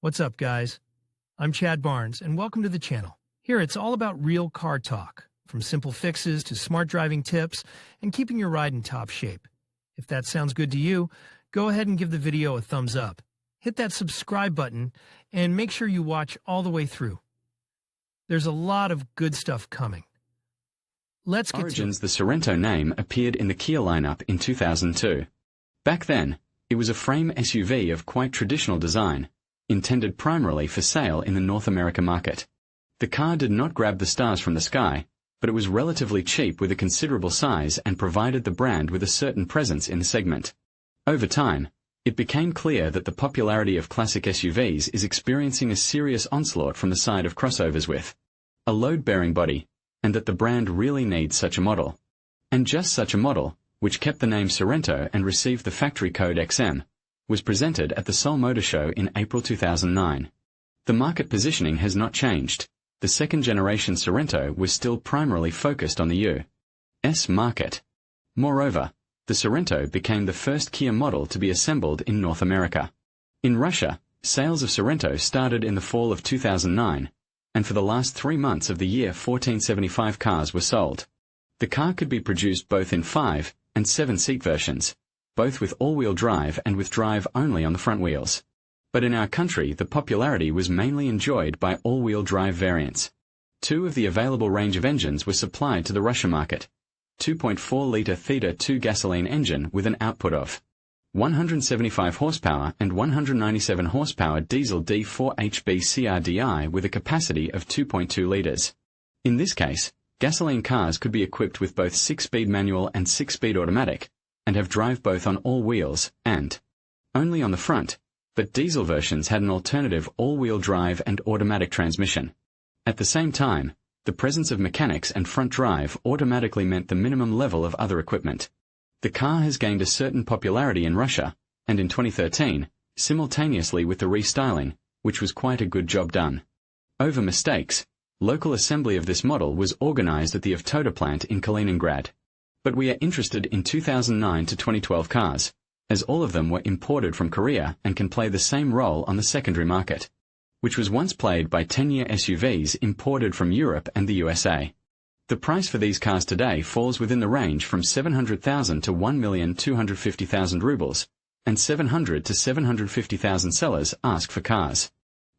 What's up, guys? I'm Chad Barnes, and welcome to the channel. Here, it's all about real car talk, from simple fixes to smart driving tips and keeping your ride in top shape. If that sounds good to you, go ahead and give the video a thumbs up. Hit that subscribe button and make sure you watch all the way through. There's a lot of good stuff coming. Let's get Origins, the Sorento name appeared in the Kia lineup in 2002. Back then, it was a frame SUV of quite traditional design, intended primarily for sale in the North America market. The car did not grab the stars from the sky, but it was relatively cheap with a considerable size and provided the brand with a certain presence in the segment. Over time, it became clear that the popularity of classic SUVs is experiencing a serious onslaught from the side of crossovers with a load-bearing body, and that the brand really needs such a model. And just such a model, which kept the name Sorento and received the factory code XM, was presented at the Seoul Motor Show in April 2009. The market positioning has not changed. The second-generation Sorento was still primarily focused on the U.S. market. Moreover, the Sorento became the first Kia model to be assembled in North America. In Russia, sales of Sorento started in the fall of 2009, and for the last 3 months of the year 1475 cars were sold. The car could be produced both in 5- and 7-seat versions, both with all-wheel drive and with drive only on the front wheels. But in our country, the popularity was mainly enjoyed by all-wheel drive variants. 2 of the available range of engines were supplied to the Russian market. 2.4-litre Theta 2 gasoline engine with an output of 175 horsepower and 197 horsepower diesel D4 HB CRDI with a capacity of 2.2 litres. In this case, gasoline cars could be equipped with both 6-speed manual and 6-speed automatic, and have drive both on all wheels and only on the front, but diesel versions had an alternative all-wheel drive and automatic transmission. At the same time, the presence of mechanics and front drive automatically meant the minimum level of other equipment. The car has gained a certain popularity in Russia, and in 2013, simultaneously with the restyling, which was quite a good job done. Over mistakes, local assembly of this model was organized at the Avtoda plant in Kaliningrad. But we are interested in 2009 to 2012 cars, as all of them were imported from Korea and can play the same role on the secondary market, which was once played by 10-year SUVs imported from Europe and the USA. The price for these cars today falls within the range from 700,000 to 1,250,000 rubles, and 700 to 750,000 sellers ask for cars.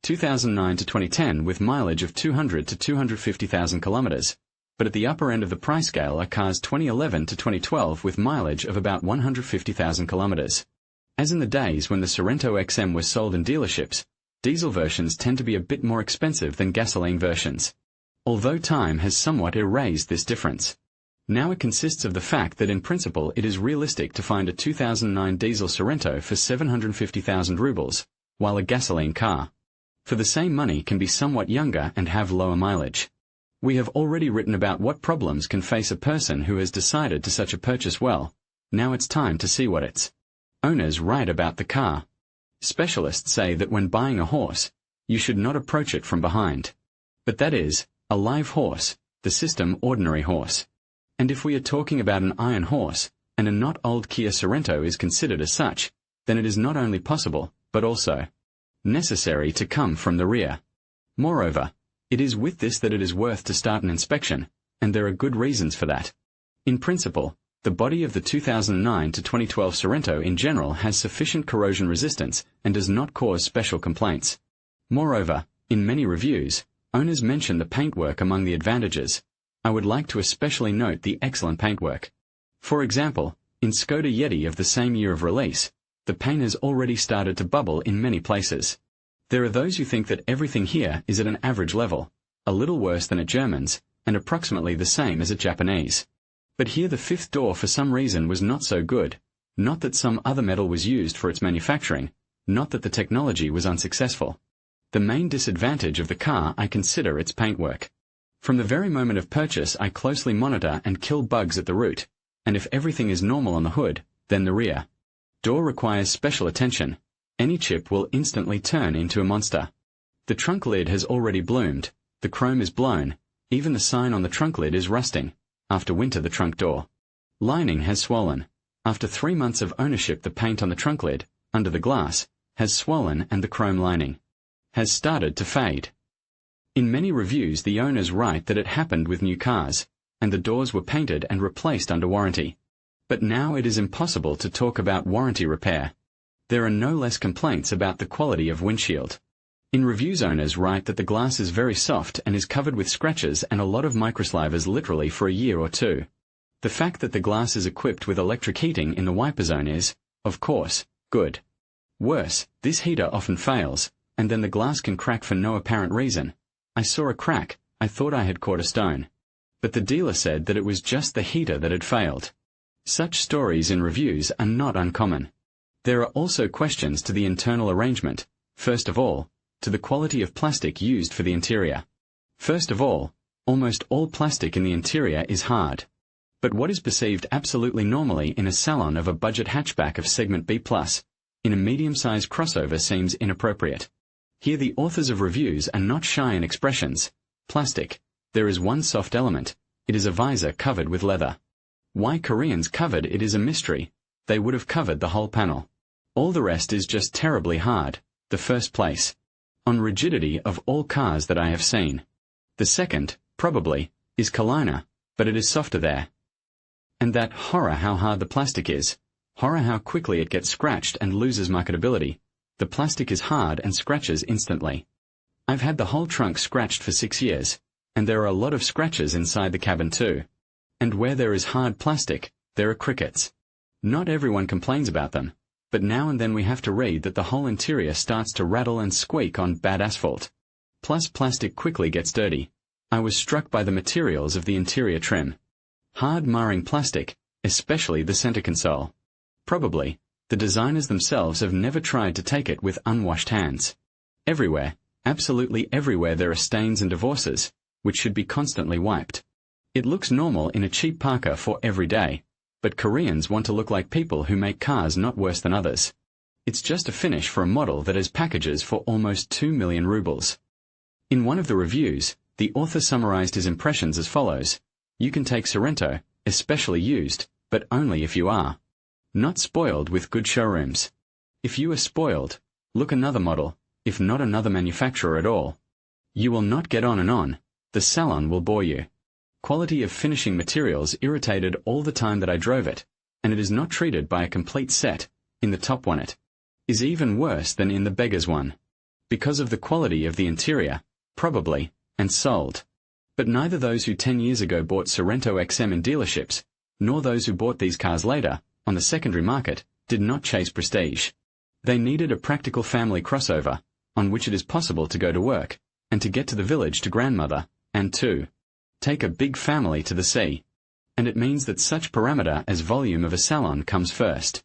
2009 to 2010 with mileage of 200 to 250,000 kilometers, but at the upper end of the price scale are cars 2011 to 2012 with mileage of about 150,000 kilometers. As in the days when the Sorento XM was sold in dealerships, diesel versions tend to be a bit more expensive than gasoline versions, although time has somewhat erased this difference. Now it consists of the fact that in principle it is realistic to find a 2009 diesel Sorento for 750,000 rubles, while a gasoline car for the same money can be somewhat younger and have lower mileage. We have already written about what problems can face a person who has decided to such a purchase. Well, now it's time to see what its owners write about the car. Specialists say that when buying a horse, you should not approach it from behind. But that is, a live horse, the system ordinary horse. And if we are talking about an iron horse, and a not old Kia Sorento is considered as such, then it is not only possible, but also necessary to come from the rear. Moreover, it is with this that it is worth to start an inspection, and there are good reasons for that. In principle, the body of the 2009 to 2012 Sorento in general has sufficient corrosion resistance and does not cause special complaints. Moreover, in many reviews, owners mention the paintwork among the advantages. I would like to especially note the excellent paintwork. For example, in Skoda Yeti of the same year of release, the paint has already started to bubble in many places. There are those who think that everything here is at an average level, a little worse than at Germans, and approximately the same as at Japanese. But here the fifth door for some reason was not so good, not that some other metal was used for its manufacturing, not that the technology was unsuccessful. The main disadvantage of the car I consider its paintwork. From the very moment of purchase I closely monitor and kill bugs at the root, and if everything is normal on the hood, then the rear door requires special attention. Any chip will instantly turn into a monster. The trunk lid has already bloomed, the chrome is blown, even the sign on the trunk lid is rusting. After winter the trunk door lining has swollen. After 3 months of ownership the paint on the trunk lid, under the glass, has swollen and the chrome lining has started to fade. In many reviews the owners write that it happened with new cars, and the doors were painted and replaced under warranty. But now it is impossible to talk about warranty repair. There are no less complaints about the quality of windshield. In reviews owners write that the glass is very soft and is covered with scratches and a lot of microslivers literally for a year or two. The fact that the glass is equipped with electric heating in the wiper zone is, of course, good. Worse, this heater often fails, and then the glass can crack for no apparent reason. I saw a crack, I thought I had caught a stone. But the dealer said that it was just the heater that had failed. Such stories in reviews are not uncommon. There are also questions to the internal arrangement, first of all, to the quality of plastic used for the interior. First of all, almost all plastic in the interior is hard. But what is perceived absolutely normally in a salon of a budget hatchback of segment B+, in a medium-sized crossover seems inappropriate. Here the authors of reviews are not shy in expressions. Plastic. There is one soft element. It is a visor covered with leather. Why Koreans covered it is a mystery. They would have covered the whole panel. All the rest is just terribly hard. The first place. On rigidity of all cars that I have seen. The second, probably, is Carlina, but it is softer there. And that horror how hard the plastic is. Horror how quickly it gets scratched and loses marketability. The plastic is hard and scratches instantly. I've had the whole trunk scratched for 6 years, and there are a lot of scratches inside the cabin too. And where there is hard plastic, there are crickets. Not everyone complains about them, but now and then we have to read that the whole interior starts to rattle and squeak on bad asphalt. Plus plastic quickly gets dirty. I was struck by the materials of the interior trim. Hard marring plastic, especially the center console. Probably, the designers themselves have never tried to take it with unwashed hands. Everywhere, absolutely everywhere there are stains and divorces, which should be constantly wiped. It looks normal in a cheap parka for every day, but Koreans want to look like people who make cars not worse than others. It's just a finish for a model that has packages for almost 2 million rubles. In one of the reviews, the author summarized his impressions as follows. You can take Sorento, especially used, but only if you are not spoiled with good showrooms. If you are spoiled, look another model, if not another manufacturer at all. You will not get on and on. The salon will bore you. Quality of finishing materials irritated all the time that I drove it, and it is not treated by a complete set. In the top one it is even worse than in the beggar's one. Because of the quality of the interior, probably, and sold. But neither those who 10 years ago bought Sorento XM in dealerships, nor those who bought these cars later, on the secondary market, did not chase prestige. They needed a practical family crossover, on which it is possible to go to work, and to get to the village to grandmother, and to take a big family to the sea. And it means that such parameter as volume of a salon comes first.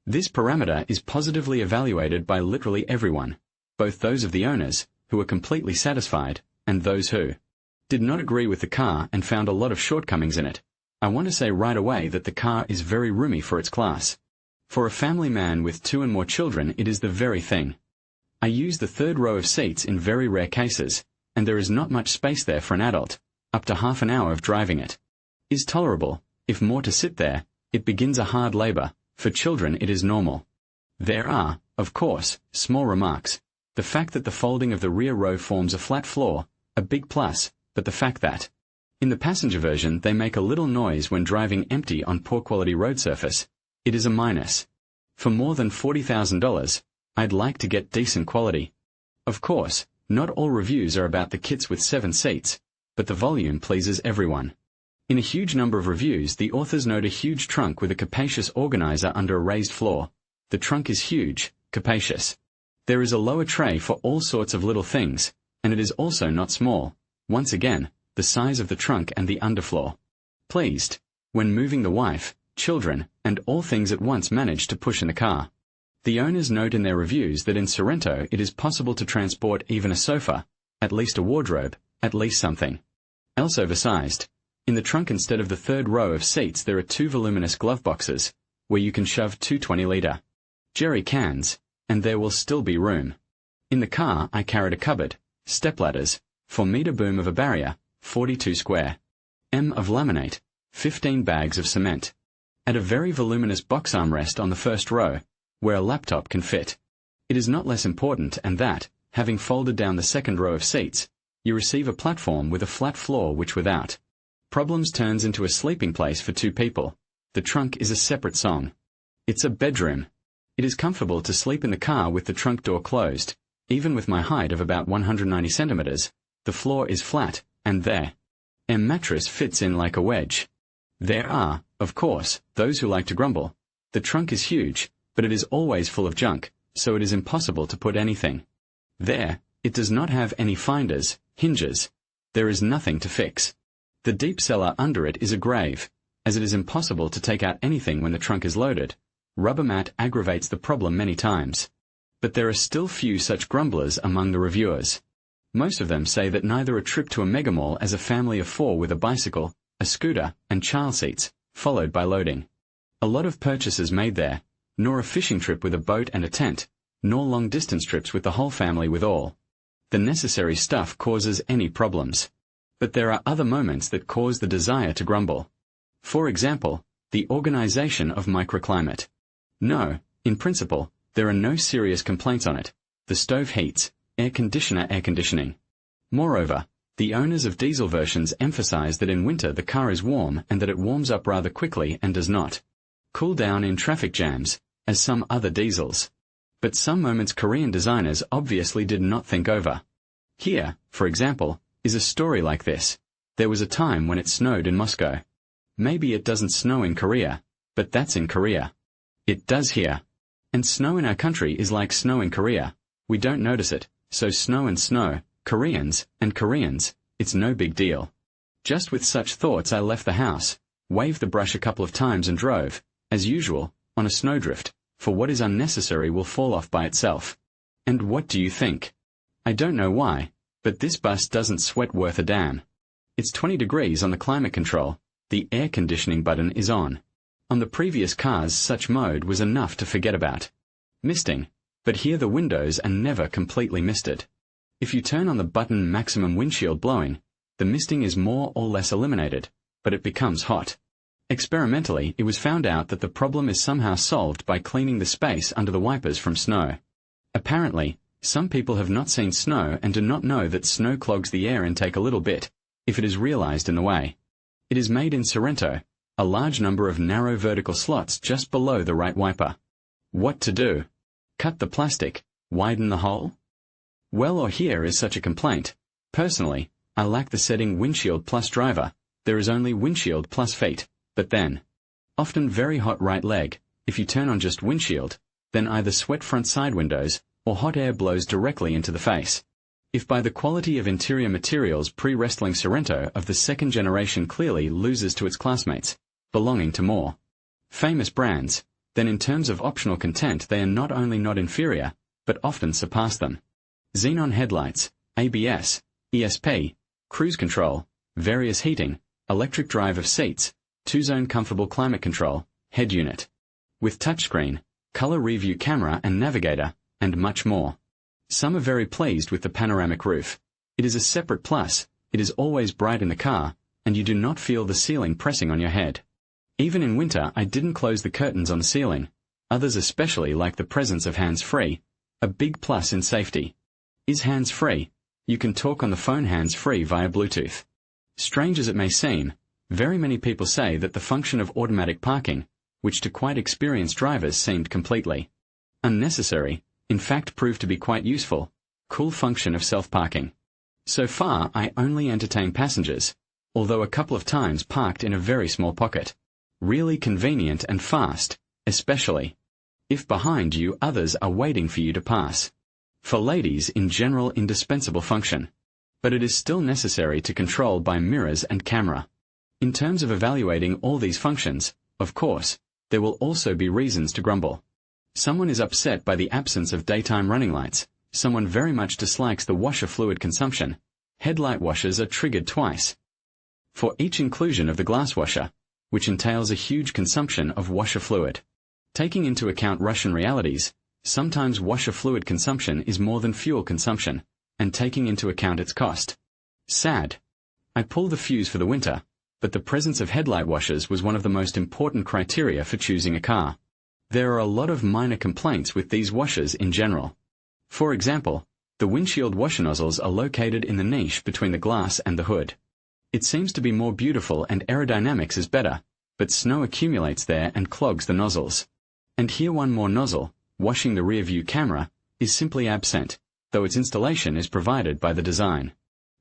This parameter is positively evaluated by literally everyone, both those of the owners, who are completely satisfied, and those who did not agree with the car and found a lot of shortcomings in it. I want to say right away that the car is very roomy for its class. For a family man with 2 and more children it is the very thing. I use the third row of seats in very rare cases, and there is not much space there for an adult. Up to half an hour of driving it is tolerable. If more to sit there, it begins a hard labor. For children it is normal. There are, of course, small remarks. The fact that the folding of the rear row forms a flat floor, a big plus, but the fact that in the passenger version they make a little noise when driving empty on poor quality road surface, it is a minus. For more than $40,000, I'd like to get decent quality. Of course, not all reviews are about the kits with 7 seats, but the volume pleases everyone. In a huge number of reviews the authors note a huge trunk with a capacious organizer under a raised floor. The trunk is huge, capacious. There is a lower tray for all sorts of little things, and it is also not small. Once again, the size of the trunk and the underfloor. Pleased. When moving the wife, children, and all things at once managed to push in the car. The owners note in their reviews that in Sorento it is possible to transport even a sofa, at least a wardrobe, at least something else oversized. In the trunk instead of the third row of seats there are 2 voluminous glove boxes, where you can shove 2 20-liter jerry cans, and there will still be room. In the car I carried a cupboard, stepladders, 4-meter boom of a barrier, 42 square m of laminate, 15 bags of cement. Add a very voluminous box armrest on the first row, where a laptop can fit. It is not less important and that, having folded down the second row of seats, you receive a platform with a flat floor which without problems turns into a sleeping place for two people. The trunk is a separate song. It's a bedroom. It is comfortable to sleep in the car with the trunk door closed. Even with my height of about 190 centimeters, the floor is flat, and their mattress fits in like a wedge. There are, of course, those who like to grumble. The trunk is huge, but it is always full of junk, so it is impossible to put anything there. It does not have any finders, hinges. There is nothing to fix. The deep cellar under it is a grave, as it is impossible to take out anything when the trunk is loaded. Rubber mat aggravates the problem many times. But there are still few such grumblers among the reviewers. Most of them say that neither a trip to a megamall as a family of four with a bicycle, a scooter, and child seats, followed by loading a lot of purchases made there, nor a fishing trip with a boat and a tent, nor long-distance trips with the whole family with all the necessary stuff causes any problems. But there are other moments that cause the desire to grumble. For example, the organization of microclimate. No, in principle, there are no serious complaints on it. The stove heats, air conditioning. Moreover, the owners of diesel versions emphasize that in winter the car is warm and that it warms up rather quickly and does not cool down in traffic jams, as some other diesels. But some moments Korean designers obviously did not think over. Here, for example, is a story like this. There was a time when it snowed in Moscow. Maybe it doesn't snow in Korea, but that's in Korea. It does here. And snow in our country is like snow in Korea. We don't notice it, so snow and snow, Koreans, it's no big deal. Just with such thoughts I left the house, waved the brush a couple of times and drove, as usual, on a snowdrift, for what is unnecessary will fall off by itself. And what do you think? I don't know why, but this bus doesn't sweat worth a damn. It's 20 degrees on the climate control, the air conditioning button is on. On the previous cars such mode was enough to forget about misting, but here the windows are never completely misted. If you turn on the button maximum windshield blowing, the misting is more or less eliminated, but it becomes hot. Experimentally, it was found out that the problem is somehow solved by cleaning the space under the wipers from snow. Apparently, some people have not seen snow and do not know that snow clogs the air intake a little bit, if it is realized in the way. It is made in Sorento, a large number of narrow vertical slots just below the right wiper. What to do? Cut the plastic, widen the hole? Well, or here is such a complaint. Personally, I lack the setting windshield plus driver. There is only windshield plus feet. But then, often very hot right leg, if you turn on just windshield, then either sweat front side windows, or hot air blows directly into the face. If by the quality of interior materials pre-wrestling Sorento of the second generation clearly loses to its classmates, belonging to more famous brands, then in terms of optional content they are not only not inferior, but often surpass them. Xenon headlights, ABS, ESP, cruise control, various heating, electric drive of seats, 2-zone comfortable climate control, head unit, with touchscreen, color review camera and navigator, and much more. Some are very pleased with the panoramic roof. It is a separate plus, it is always bright in the car, and you do not feel the ceiling pressing on your head. Even in winter I didn't close the curtains on the ceiling. Others especially like the presence of hands-free, a big plus in safety. Is hands-free? You can talk on the phone hands-free via Bluetooth. Strange as it may seem, very many people say that the function of automatic parking, which to quite experienced drivers seemed completely unnecessary, in fact proved to be quite useful. Cool function of self-parking. So far I only entertain passengers, although a couple of times parked in a very small pocket. Really convenient and fast, especially if behind you others are waiting for you to pass. For ladies in general indispensable function. But it is still necessary to control by mirrors and camera. In terms of evaluating all these functions, of course, there will also be reasons to grumble. Someone is upset by the absence of daytime running lights, someone very much dislikes the washer fluid consumption. Headlight washers are triggered twice for each inclusion of the glass washer, which entails a huge consumption of washer fluid. Taking into account Russian realities, sometimes washer fluid consumption is more than fuel consumption, and taking into account its cost. Sad. I pull the fuse for the winter, but the presence of headlight washers was one of the most important criteria for choosing a car. There are a lot of minor complaints with these washers in general. For example, The windshield washer nozzles are located in the niche between the glass and the hood. It seems to be more beautiful and aerodynamics is better, but snow accumulates there and clogs the nozzles. And here one more nozzle, washing the rear view camera, is simply absent, though its installation is provided by the design.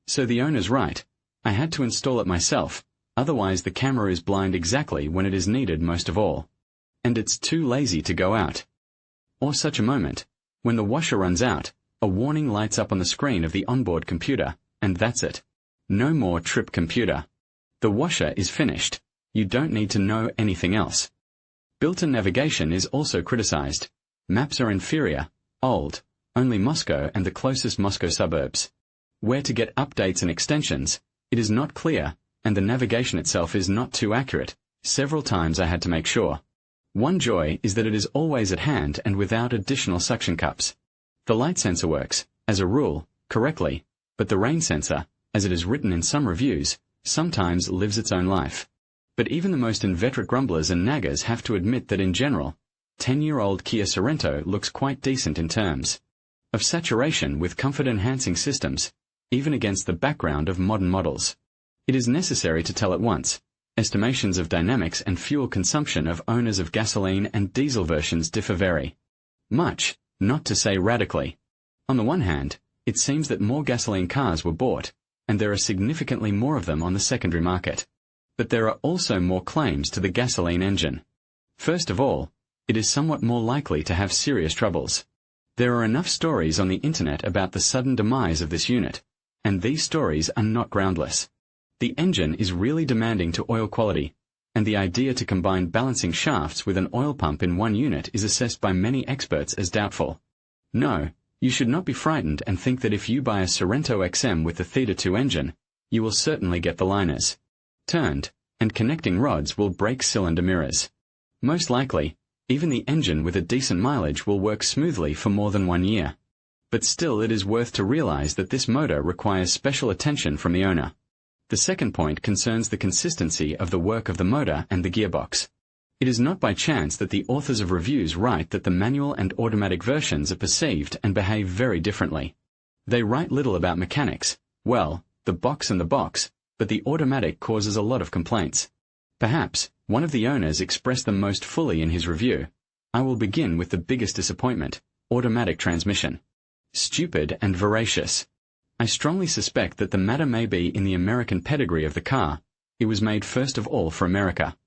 So the owner's right. I had to install it myself, otherwise the camera is blind exactly when it is needed most of all. And it's too lazy to go out. Or such a moment, when the washer runs out, a warning lights up on the screen of the onboard computer, and that's it. No more trip computer. The washer is finished. You don't need to know anything else. Built-in navigation is also criticized. Maps are inferior, old, only Moscow and the closest Moscow suburbs. Where to get updates and extensions, it is not clear, and the navigation itself is not too accurate. Several times I had to make sure. One joy is that it is always at hand and without additional suction cups. The light sensor works, as a rule, correctly, but the rain sensor, as it is written in some reviews, sometimes lives its own life. But even the most inveterate grumblers and naggers have to admit that in general, 10-year-old Kia Sorento looks quite decent in terms of saturation with comfort-enhancing systems, even against the background of modern models. It is necessary to tell at once, estimations of dynamics and fuel consumption of owners of gasoline and diesel versions differ very much, not to say radically. On the one hand, it seems that more gasoline cars were bought, and there are significantly more of them on the secondary market. But there are also more claims to the gasoline engine. First of all, it is somewhat more likely to have serious troubles. There are enough stories on the internet about the sudden demise of this unit, and these stories are not groundless. The engine is really demanding to oil quality, and the idea to combine balancing shafts with an oil pump in one unit is assessed by many experts as doubtful. No, you should not be frightened and think that if you buy a Sorento XM with the Theta 2 engine, you will certainly get the liners turned, and connecting rods will break cylinder mirrors. Most likely, even the engine with a decent mileage will work smoothly for more than 1 year. But still it is worth to realize that this motor requires special attention from the owner. The second point concerns the consistency of the work of the motor and the gearbox. It is not by chance that the authors of reviews write that the manual and automatic versions are perceived and behave very differently. They write little about mechanics, well, the box and the box, but the automatic causes a lot of complaints. Perhaps, one of the owners expressed them most fully in his review. I will begin with the biggest disappointment, automatic transmission. Stupid and voracious. I strongly suspect that the matter may be in the American pedigree of the car. It was made first of all for America.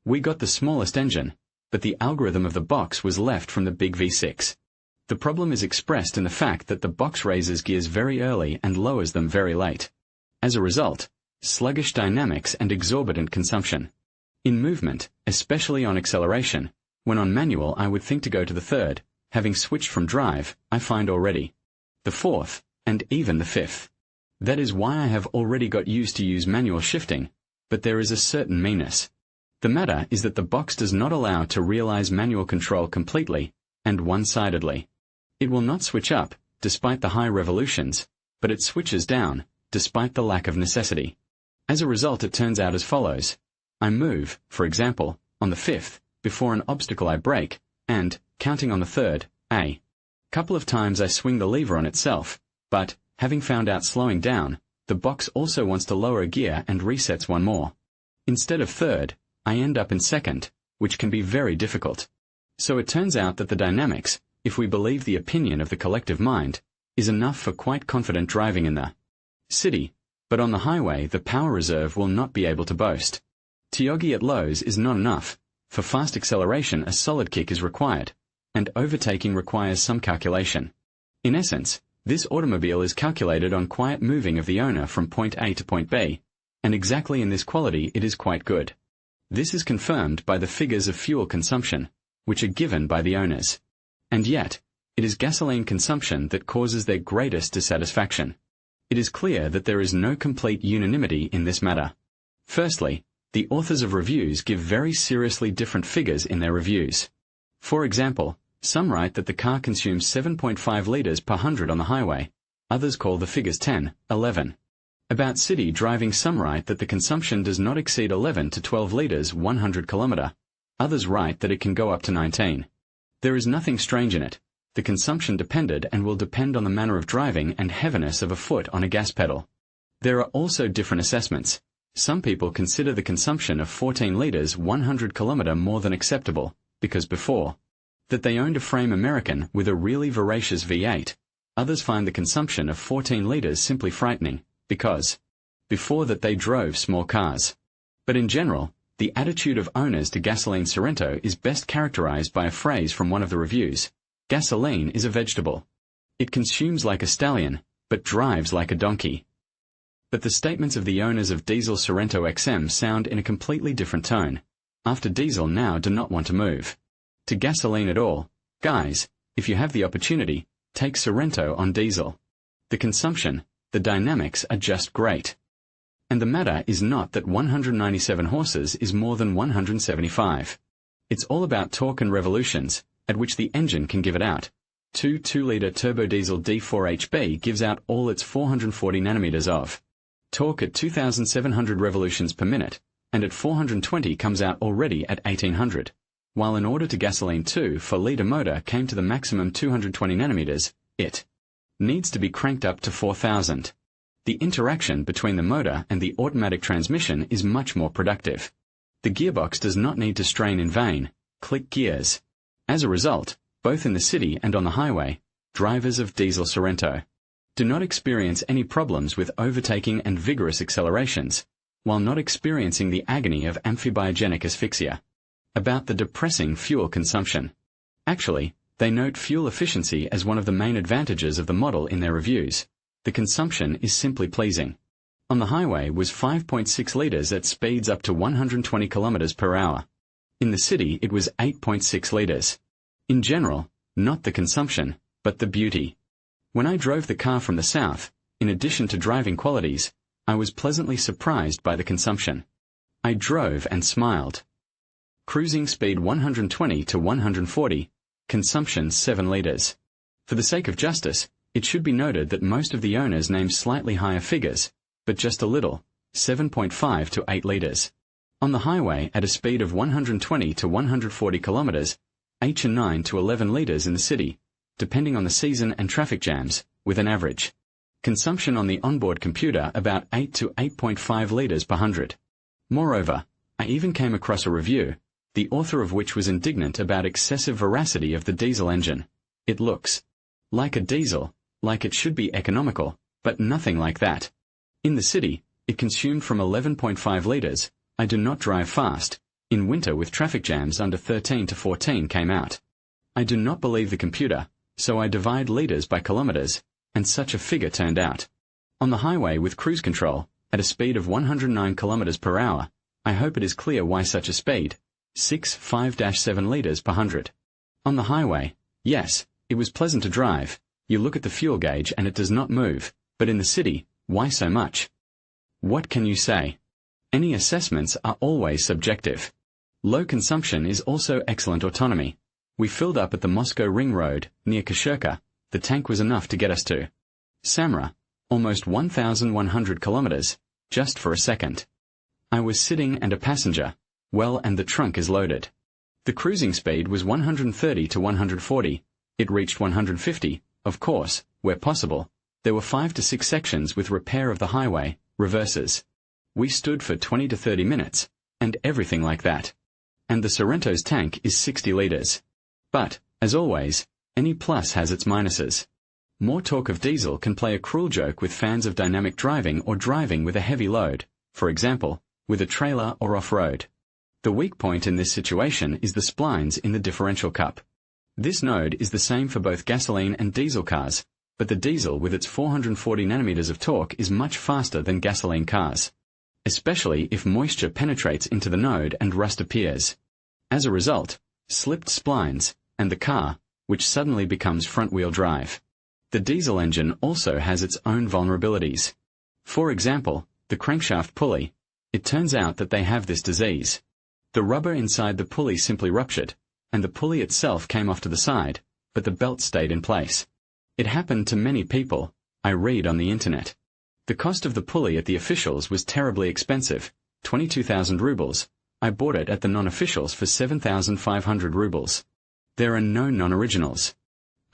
We got the smallest engine, but the algorithm of the box was left from the big V6. The problem is expressed in the fact that the box raises gears very early and lowers them very late. As a result, sluggish dynamics and exorbitant consumption. In movement, especially on acceleration, when on manual I would think to go to the third, having switched from drive, I find already the fourth, and even the fifth. That is why I have already got used to use manual shifting, but there is a certain meanness. The matter is that the box does not allow to realize manual control completely, and one-sidedly. It will not switch up, despite the high revolutions, but it switches down, despite the lack of necessity. As a result it turns out as follows. I move, for example, on the fifth, before an obstacle I brake, and, counting on the third, a couple of times I swing the lever on itself, but, having found out slowing down, the box also wants to lower a gear and resets one more. Instead of third, I end up in second, which can be very difficult. So it turns out that the dynamics, if we believe the opinion of the collective mind, is enough for quite confident driving in the city, but on the highway the power reserve will not be able to boast. Tyogi at lows is not enough. For fast acceleration a solid kick is required, and overtaking requires some calculation. In essence, this automobile is calculated on quiet moving of the owner from point A to point B, and exactly in this quality it is quite good. This is confirmed by the figures of fuel consumption, which are given by the owners. And yet, it is gasoline consumption that causes their greatest dissatisfaction. It is clear that there is no complete unanimity in this matter. Firstly, the authors of reviews give very seriously different figures in their reviews. For example, some write that the car consumes 7.5 liters per 100 on the highway. Others call the figures 10, 11. About city driving some write that the consumption does not exceed 11 to 12 liters 100 kilometer. Others write that it can go up to 19. There is nothing strange in it. The consumption depended and will depend on the manner of driving and heaviness of a foot on a gas pedal. There are also different assessments. Some people consider the consumption of 14 litres 100 km more than acceptable, because before that they owned a frame American with a really voracious V8. Others find the consumption of 14 litres simply frightening, because before that they drove small cars. But in general, the attitude of owners to gasoline Sorento is best characterized by a phrase from one of the reviews: gasoline is a vegetable. It consumes like a stallion, but drives like a donkey. But the statements of the owners of diesel Sorento XM sound in a completely different tone. After diesel now do not want to move to gasoline at all. Guys, if you have the opportunity, take Sorento on diesel. The consumption, the dynamics are just great. And the matter is not that 197 horses is more than 175. It's all about torque and revolutions, at which the engine can give it out. 2.2-litre turbodiesel D4HB gives out all its 440 nanometers of torque at 2,700 revolutions per minute, and at 420 comes out already at 1,800, while in order to gasoline 2.4-litre motor came to the maximum 220 nanometers, it needs to be cranked up to 4,000. The interaction between the motor and the automatic transmission is much more productive. The gearbox does not need to strain in vain, click gears. As a result, both in the city and on the highway, drivers of diesel Sorento do not experience any problems with overtaking and vigorous accelerations, while not experiencing the agony of amphibiogenic asphyxia. About the depressing fuel consumption. Actually, they note fuel efficiency as one of the main advantages of the model in their reviews. The consumption is simply pleasing. On the highway was 5.6 litres at speeds up to 120 km per hour. In the city it was 8.6 litres. In general, not the consumption, but the beauty. When I drove the car from the south, in addition to driving qualities, I was pleasantly surprised by the consumption. I drove and smiled. Cruising speed 120 to 140, consumption 7 litres. For the sake of justice, it should be noted that most of the owners name slightly higher figures, but just a little, 7.5 to 8 litres. On the highway at a speed of 120 to 140 kilometers, 9 to 11 litres in the city, depending on the season and traffic jams, with an average consumption on the onboard computer about 8 to 8.5 litres per 100. Moreover, I even came across a review, the author of which was indignant about excessive veracity of the diesel engine. It looks like a diesel, like it should be economical, but nothing like that. In the city, it consumed from 11.5 litres. I do not drive fast. In winter with traffic jams under 13 to 14 came out. I do not believe the computer, so I divide litres by kilometres, and such a figure turned out. On the highway with cruise control, at a speed of 109 km per hour, I hope it is clear why such a speed, 5-7 litres per 100. On the highway, yes, it was pleasant to drive. You look at the fuel gauge and it does not move, but in the city, why so much? What can you say? Any assessments are always subjective. Low consumption is also excellent autonomy. We filled up at the Moscow Ring Road, near Kashirka. The tank was enough to get us to Samara, almost 1,100 kilometers, just for a second. I was sitting and a passenger, well, and the trunk is loaded. The cruising speed was 130 to 140. It reached 150, of course, where possible. There were 5 to 6 sections with repair of the highway, reverses. We stood for 20 to 30 minutes, and everything like that. And the Sorrento's tank is 60 litres. But, as always, any plus has its minuses. More torque of diesel can play a cruel joke with fans of dynamic driving or driving with a heavy load, for example, with a trailer or off-road. The weak point in this situation is the splines in the differential cup. This node is the same for both gasoline and diesel cars, but the diesel with its 440 nanometers of torque is much faster than gasoline cars, especially if moisture penetrates into the node and rust appears. As a result, slipped splines, and the car, which suddenly becomes front-wheel drive. The diesel engine also has its own vulnerabilities. For example, the crankshaft pulley. It turns out that they have this disease. The rubber inside the pulley simply ruptured, and the pulley itself came off to the side, but the belt stayed in place. It happened to many people, I read on the internet. The cost of the pulley at the officials was terribly expensive, 22,000 rubles. I bought it at the non-officials for 7,500 rubles. There are no non-originals.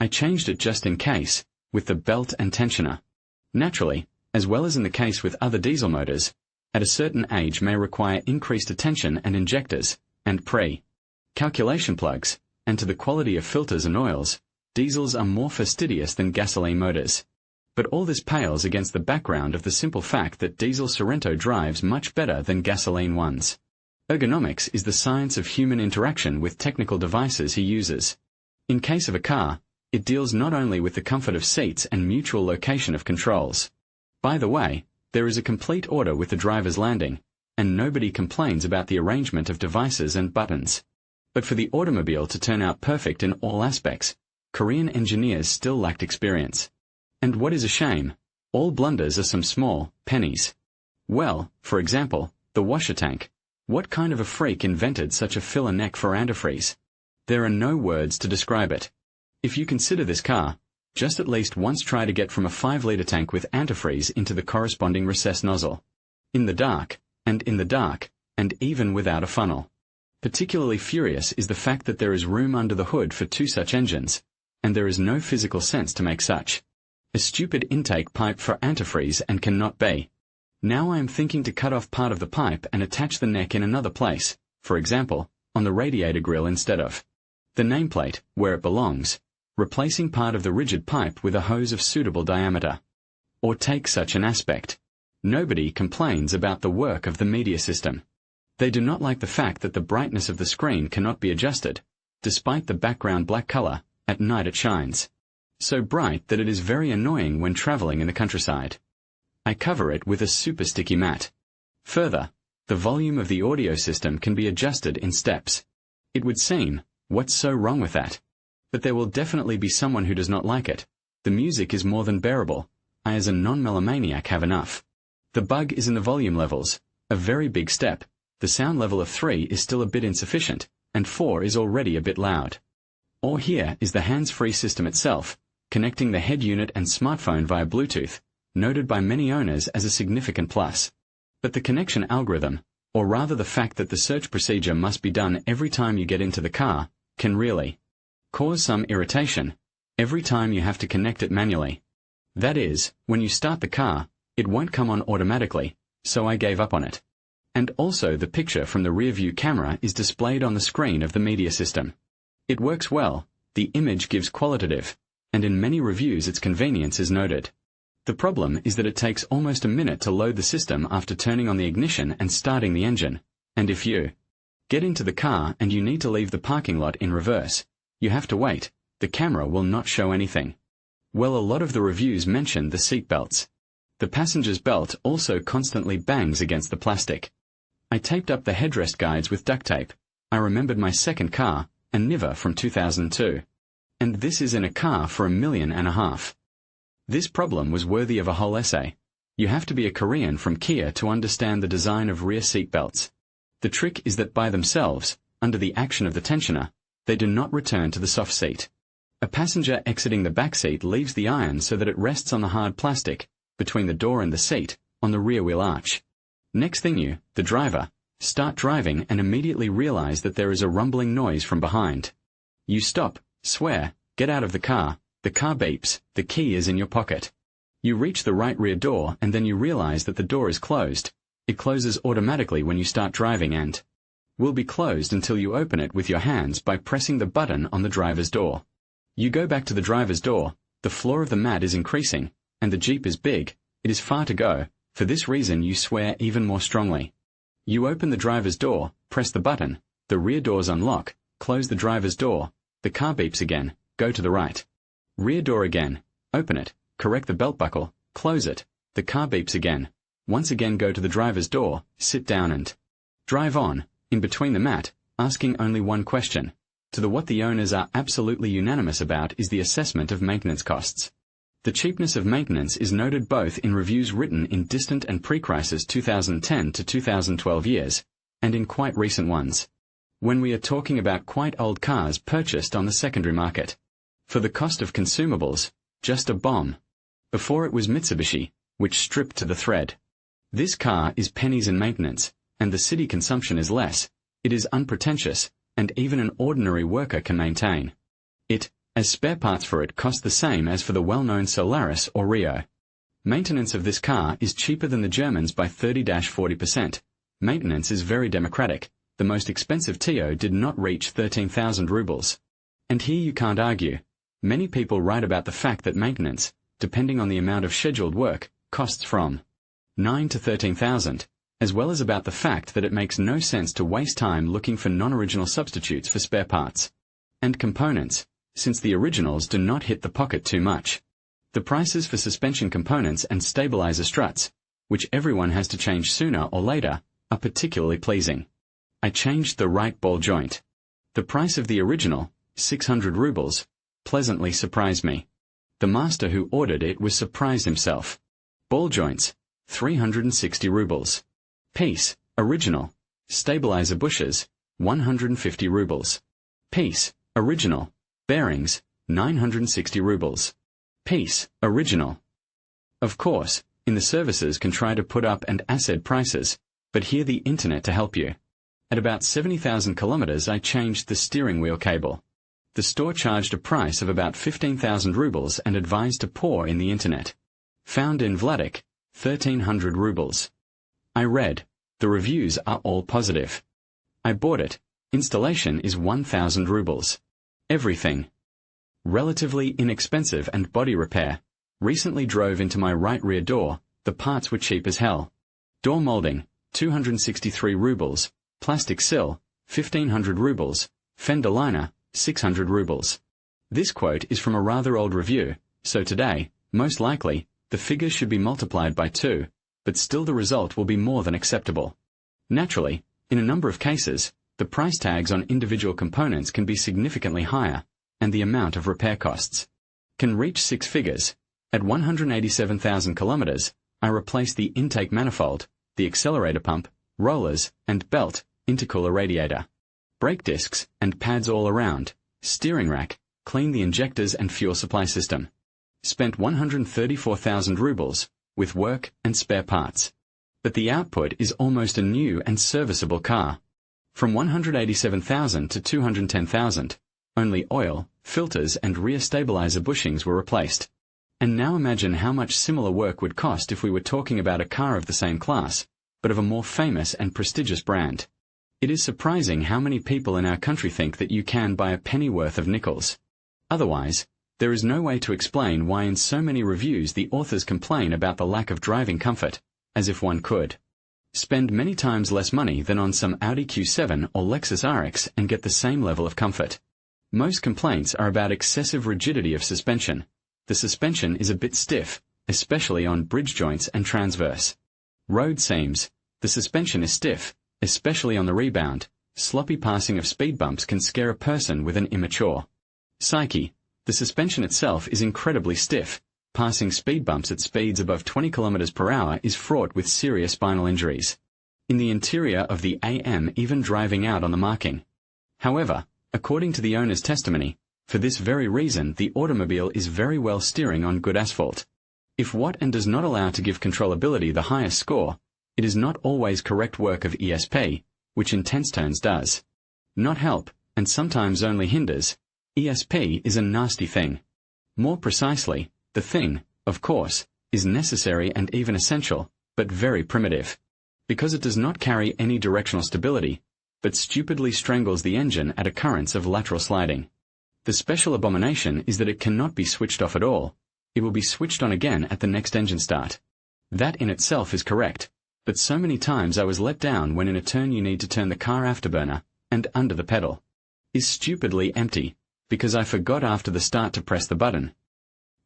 I changed it just in case, with the belt and tensioner. Naturally, as well as in the case with other diesel motors, at a certain age may require increased attention and injectors, and calculation plugs, and to the quality of filters and oils, diesels are more fastidious than gasoline motors. But all this pales against the background of the simple fact that diesel Sorento drives much better than gasoline ones. Ergonomics is the science of human interaction with technical devices he uses. In case of a car, it deals not only with the comfort of seats and mutual location of controls. By the way, there is a complete order with the driver's landing, and nobody complains about the arrangement of devices and buttons. But for the automobile to turn out perfect in all aspects, Korean engineers still lacked experience. And what is a shame, all blunders are some small pennies. Well, for example, the washer tank. What kind of a freak invented such a filler neck for antifreeze? There are no words to describe it. If you consider this car, just at least once try to get from a 5-liter tank with antifreeze into the corresponding recessed nozzle. In the dark, and even without a funnel. Particularly furious is the fact that there is room under the hood for 2 such engines, and there is no physical sense to make such a stupid intake pipe for antifreeze and cannot be. Now I am thinking to cut off part of the pipe and attach the neck in another place, for example, on the radiator grill instead of the nameplate, where it belongs, replacing part of the rigid pipe with a hose of suitable diameter. Or take such an aspect. Nobody complains about the work of the media system. They do not like the fact that the brightness of the screen cannot be adjusted. Despite the background black color, at night it shines so bright that it is very annoying when traveling in the countryside. I cover it with a super sticky mat. Further, the volume of the audio system can be adjusted in steps. It would seem, what's so wrong with that? But there will definitely be someone who does not like it. The music is more than bearable. I as a non-melomaniac have enough. The bug is in the volume levels, a very big step. The sound level of 3 is still a bit insufficient, and 4 is already a bit loud. Or here is the hands-free system itself, connecting the head unit and smartphone via Bluetooth, noted by many owners as a significant plus. But the connection algorithm, or rather the fact that the search procedure must be done every time you get into the car, can really cause some irritation every time you have to connect it manually. That is, when you start the car, it won't come on automatically, so I gave up on it. And also the picture from the rear-view camera is displayed on the screen of the media system. It works well, the image gives qualitative, and in many reviews its convenience is noted. The problem is that it takes almost a minute to load the system after turning on the ignition and starting the engine, and if you get into the car and you need to leave the parking lot in reverse, you have to wait, the camera will not show anything. Well, a lot of the reviews mention the seat belts. The passenger's belt also constantly bangs against the plastic. I taped up the headrest guides with duct tape. I remembered my second car, a Niva from 2002. And this is in a car for $1.5 million. This problem was worthy of a whole essay. You have to be a Korean from Kia to understand the design of rear seat belts. The trick is that by themselves, under the action of the tensioner, they do not return to the soft seat. A passenger exiting the back seat leaves the iron so that it rests on the hard plastic, between the door and the seat, on the rear wheel arch. Next thing you, the driver, start driving and immediately realize that there is a rumbling noise from behind. You stop, swear, get out of the car beeps, the key is in your pocket. You reach the right rear door and then you realize that the door is closed. It closes automatically when you start driving and will be closed until you open it with your hands by pressing the button on the driver's door. You go back to the driver's door, the floor of the mat is increasing, and the Jeep is big, it is far to go, for this reason you swear even more strongly. You open the driver's door, press the button, the rear doors unlock, close the driver's door, the car beeps again, go to the right. Rear door again, open it, correct the belt buckle, close it, the car beeps again, once again go to the driver's door, sit down and drive on, in between the mat, asking only one question. To the what the owners are absolutely unanimous about is the assessment of maintenance costs. The cheapness of maintenance is noted both in reviews written in distant and pre-crisis 2010 to 2012 years, and in quite recent ones, when we are talking about quite old cars purchased on the secondary market. For the cost of consumables, just a bomb. Before it was Mitsubishi, which stripped to the thread. This car is pennies in maintenance, and the city consumption is less, it is unpretentious, and even an ordinary worker can maintain it. as spare parts for it cost the same as for the well-known Solaris or Rio. Maintenance of this car is cheaper than the Germans by 30–40%. Maintenance is very democratic. The most expensive Tio did not reach 13,000 rubles. And here you can't argue. Many people write about the fact that maintenance, depending on the amount of scheduled work, costs from 9 to 13,000, as well as about the fact that it makes no sense to waste time looking for non-original substitutes for spare parts and components, since the originals do not hit the pocket too much. The prices for suspension components and stabilizer struts, which everyone has to change sooner or later, are particularly pleasing. I changed the right ball joint. The price of the original, 600 rubles, pleasantly surprised me. The master who ordered it was surprised himself. Ball joints, 360 rubles. Piece, original. Stabilizer bushes, 150 rubles. Piece, original. Bearings, 960 rubles. Piece, original. Of course, in the services can try to put up and acid prices, but here the internet to help you. At about 70,000 kilometers I changed the steering wheel cable. The store charged a price of about 15,000 rubles and advised to pour in the internet. Found in Vladik, 1,300 rubles. I read, the reviews are all positive. I bought it. Installation is 1,000 rubles. Everything. Relatively inexpensive and body repair. Recently drove into my right rear door, the parts were cheap as hell. Door molding, 263 rubles. Plastic sill, 1,500 rubles. Fender liner, 600 rubles. This quote is from a rather old review, so today, most likely, the figures should be multiplied by 2, but still the result will be more than acceptable. Naturally, in a number of cases, the price tags on individual components can be significantly higher, and the amount of repair costs can reach 6 figures. At 187,000 kilometers, I replaced the intake manifold, the accelerator pump, rollers, and belt, intercooler radiator, brake discs, and pads all around, steering rack, cleaned the injectors and fuel supply system. Spent 134,000 rubles, with work and spare parts. But the output is almost a new and serviceable car. From 187,000 to 210,000, only oil, filters and rear stabilizer bushings were replaced. And now imagine how much similar work would cost if we were talking about a car of the same class, but of a more famous and prestigious brand. It is surprising how many people in our country think that you can buy a pennyworth of nickels. Otherwise, there is no way to explain why in so many reviews the authors complain about the lack of driving comfort, as if one could spend many times less money than on some Audi Q7 or Lexus RX and get the same level of comfort. Most complaints are about excessive rigidity of suspension. The suspension is a bit stiff, especially on bridge joints and transverse road seams. The suspension is stiff, especially on the rebound. Sloppy passing of speed bumps can scare a person with an immature psyche. The suspension itself is incredibly stiff. Passing speed bumps at speeds above 20 km per hour is fraught with serious spinal injuries. In the interior of the AM, even driving out on the marking. However, according to the owner's testimony, for this very reason the automobile is very well steering on good asphalt. If what and does not allow to give controllability the highest score, it is not always correct work of ESP, which in tense turns does not help, and sometimes only hinders. ESP is a nasty thing. More precisely, the thing, of course, is necessary and even essential, but very primitive. Because it does not carry any directional stability, but stupidly strangles the engine at occurrence of lateral sliding. The special abomination is that it cannot be switched off at all. It will be switched on again at the next engine start. That in itself is correct, but so many times I was let down when in a turn you need to turn the car afterburner, and under the pedal is stupidly empty, because I forgot after the start to press the button.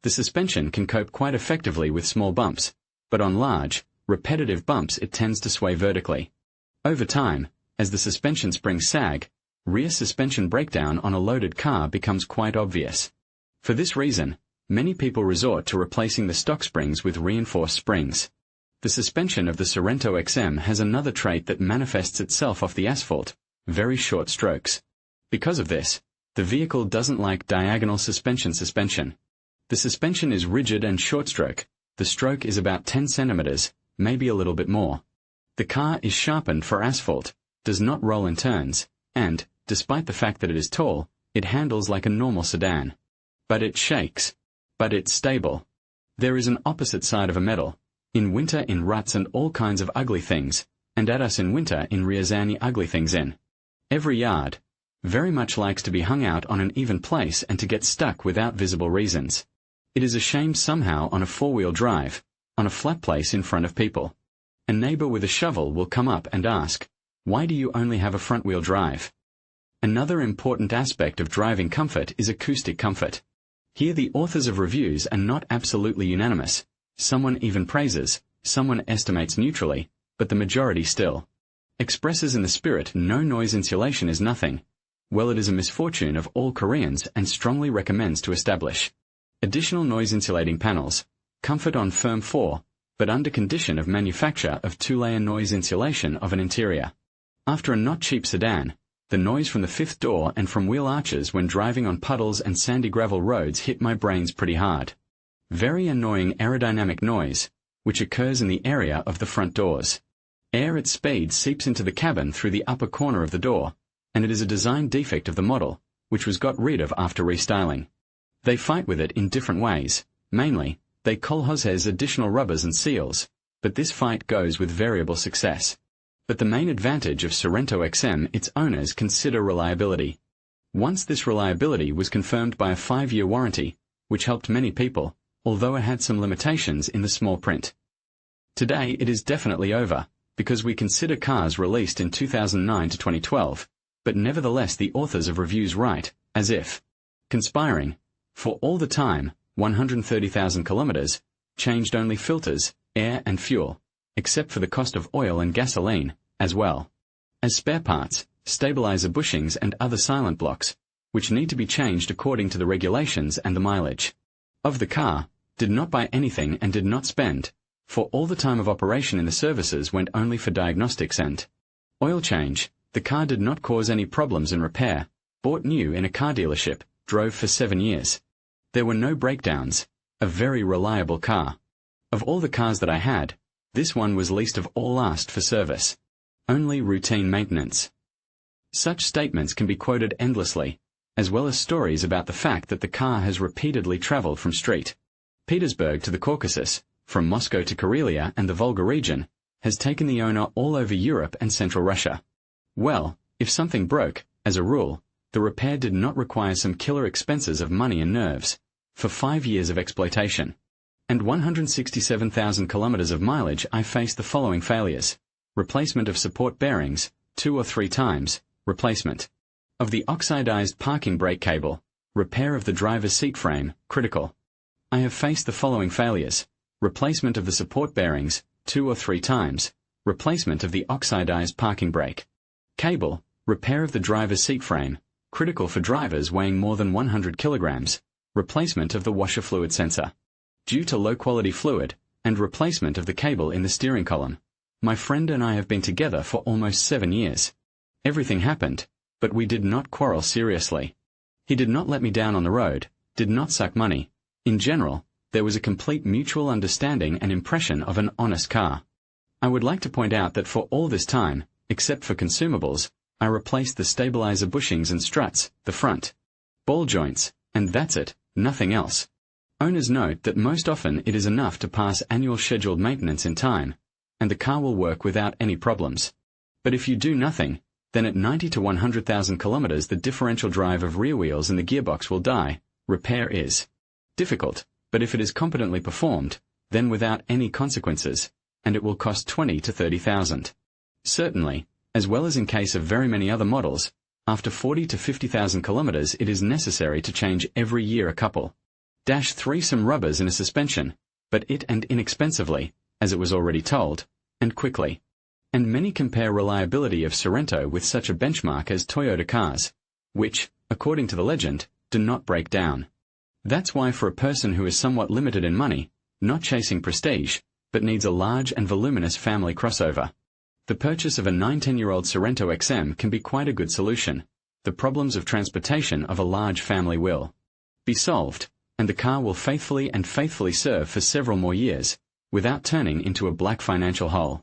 The suspension can cope quite effectively with small bumps, but on large, repetitive bumps it tends to sway vertically. Over time, as the suspension springs sag, rear suspension breakdown on a loaded car becomes quite obvious. For this reason, many people resort to replacing the stock springs with reinforced springs. The suspension of the Sorento XM has another trait that manifests itself off the asphalt: very short strokes. Because of this, the vehicle doesn't like diagonal suspension. The suspension is rigid and short stroke. The stroke is about 10 centimeters, maybe a little bit more. The car is sharpened for asphalt, does not roll in turns, and, despite the fact that it is tall, it handles like a normal sedan. But it shakes. But it's stable. There is an opposite side of a medal. In winter in ruts and all kinds of ugly things, and at us in winter in Riazani ugly things in. Every yard. Very much likes to be hung out on an even place and to get stuck without visible reasons. It is a shame somehow on a four-wheel drive, on a flat place in front of people. A neighbor with a shovel will come up and ask, "Why do you only have a front-wheel drive?" Another important aspect of driving comfort is acoustic comfort. Here the authors of reviews are not absolutely unanimous. Someone even praises, someone estimates neutrally, but the majority still expresses in the spirit no noise insulation is nothing. Well, it is a misfortune of all Koreans and strongly recommends to establish additional noise insulating panels, comfort on firm 4, but under condition of manufacture of 2-layer noise insulation of an interior. After a not cheap sedan, the noise from the fifth door and from wheel arches when driving on puddles and sandy gravel roads hit my brains pretty hard. Very annoying aerodynamic noise, which occurs in the area of the front doors. Air at speed seeps into the cabin through the upper corner of the door, and it is a design defect of the model, which was got rid of after restyling. They fight with it in different ways. Mainly, they kolhozes additional rubbers and seals, but this fight goes with variable success. But the main advantage of Sorento XM its owners consider reliability. Once this reliability was confirmed by a 5-year warranty, which helped many people, although it had some limitations in the small print. Today it is definitely over, because we consider cars released in 2009 to 2012, but nevertheless the authors of reviews write, as if conspiring, for all the time, 130,000 kilometers, changed only filters, air and fuel, except for the cost of oil and gasoline, as well as spare parts, stabilizer bushings and other silent blocks, which need to be changed according to the regulations and the mileage of the car, did not buy anything and did not spend, for all the time of operation in the services went only for diagnostics and oil change. The car did not cause any problems in repair, bought new in a car dealership, drove for 7 years. There were no breakdowns, a very reliable car. Of all the cars that I had, this one was least of all asked for service. Only routine maintenance. Such statements can be quoted endlessly, as well as stories about the fact that the car has repeatedly traveled from St. Petersburg to the Caucasus, from Moscow to Karelia and the Volga region, has taken the owner all over Europe and Central Russia. Well, if something broke, as a rule, the repair did not require some killer expenses of money and nerves, for 5 years of exploitation. And 167,000 kilometers of mileage I faced the following failures. Replacement of support bearings, 2 or 3 times, replacement of the oxidized parking brake cable, repair of the driver's seat frame, critical. I have faced the following failures. Replacement of the support bearings, 2 or 3 times, replacement of the oxidized parking brake cable, repair of the driver's seat frame, critical for drivers weighing more than 100 kilograms, replacement of the washer fluid sensor, due to low-quality fluid, and replacement of the cable in the steering column. My friend and I have been together for almost 7 years. Everything happened, but we did not quarrel seriously. He did not let me down on the road, did not suck money. In general, there was a complete mutual understanding and impression of an honest car. I would like to point out that for all this time, except for consumables, I replaced the stabilizer bushings and struts, the front ball joints, and that's it, nothing else. Owners note that most often it is enough to pass annual scheduled maintenance in time, and the car will work without any problems. But if you do nothing, then at 90 to 100,000 kilometers the differential drive of rear wheels and the gearbox will die. Repair is difficult, but if it is competently performed, then without any consequences, and it will cost 20 to 30,000. Certainly, as well as in case of very many other models, after 40 to 50,000 kilometers it is necessary to change every year a couple. 3 some rubbers in a suspension, but it and inexpensively, as it was already told, and quickly. And many compare reliability of Sorento with such a benchmark as Toyota cars, which, according to the legend, do not break down. That's why for a person who is somewhat limited in money, not chasing prestige, but needs a large and voluminous family crossover, the purchase of a 9-10-year-old Sorento XM can be quite a good solution. The problems of transportation of a large family will be solved, and the car will faithfully serve for several more years, without turning into a black financial hole.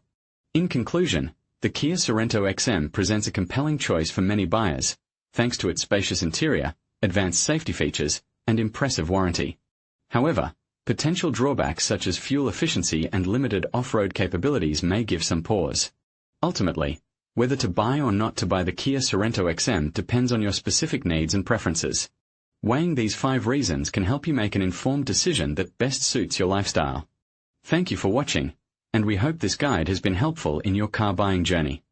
In conclusion, the Kia Sorento XM presents a compelling choice for many buyers, thanks to its spacious interior, advanced safety features, and impressive warranty. However, potential drawbacks such as fuel efficiency and limited off-road capabilities may give some pause. Ultimately, whether to buy or not to buy the Kia Sorento XM depends on your specific needs and preferences. Weighing these 5 reasons can help you make an informed decision that best suits your lifestyle. Thank you for watching, and we hope this guide has been helpful in your car buying journey.